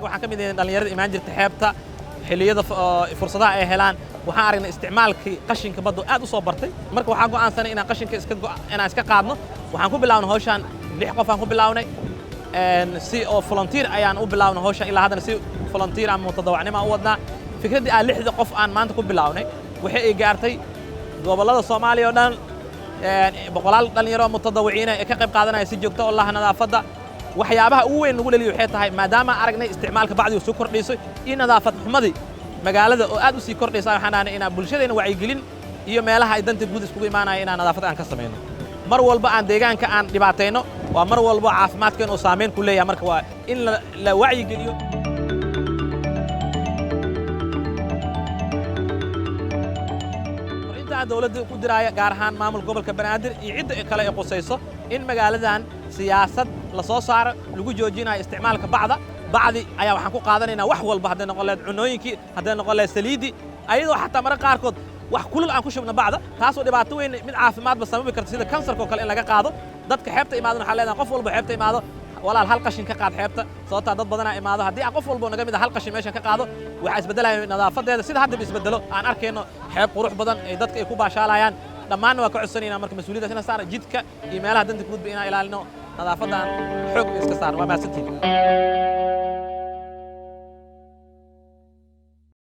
waxaan ka mid yahay dhalinyarada imaan jirtay xeebta xilliyada fursadaha ay helaan waxaan aragnay isticmaalkii qashinka baddu aad u soo bartay marka waxaan go'aansanay inaan qashinka iska qaadno waxaan ku bilawnay hawshan 6 qof aan ku bilawnay si oo volunteer ayaan u bilawnay hawshan ilaa haddana si volunteer ama mutadawacnimo u wadnaa fikraddii aan 6 qof aan maanta ku bilawnay waxay ay gaartay gobollada Soomaaliya oo dhan boqolaal dhalinyaro mutadawiciin ay ka qayb qaadanaya si joogto ah nadaafadda waxyaabaha ugu weyn ugu dhaliyo waxay tahay maadaama aragnay isticmaalka bacdiga soo kordhiso in nadaafad xumadii magaalada oo aad u sii kordhaysa waxaan aanay in bulshadeena wacyigelin iyo meelaha ay danta guud iskugu imaanayaan in nadaafad aan ka sameeyno mar walba aan deegaanka aan dhibaatayno waa mar walba caafimaadkeena oo saameyn ku leeyahay marka waa in la wacyigeliyo dawladda ku diraaya gaar ahaan maamul gobolka Banaadir iyo cid kale ee qosayso in magaaladan siyaasad la soo saaro lagu joojinayo isticmaalka bacdi ayaa waxaan ku qaadanaynaa wax walba haday noqon leed cunooyinkii haday noqon leed saliidi ayadoo xataa mar qaarkood wax kulul aan ku shubno bacda taas oo dhibaato weyn mid caafimaad ba sababi karta sida kansarka oo kale in laga qaado dadka xeebta imaadana waxa leedahay qof walba xeebta imaado walaal hal qashin ka qaad xeebta sababta dad badan imaado hadii qof walba naga mid hal qashin meesha ka qaado waxa isbedelayo nadaafadeeda sida hadda isbedelo aan arkayno xeeb qurux badan ay dadka ay ku baashaalayaan dhammaan waa ka codsanayna marka mas'uuliyadda in saar jidka iyo meelaha danta guud inaan ilaalino nadaafadan xoog iska saar waa maasantiin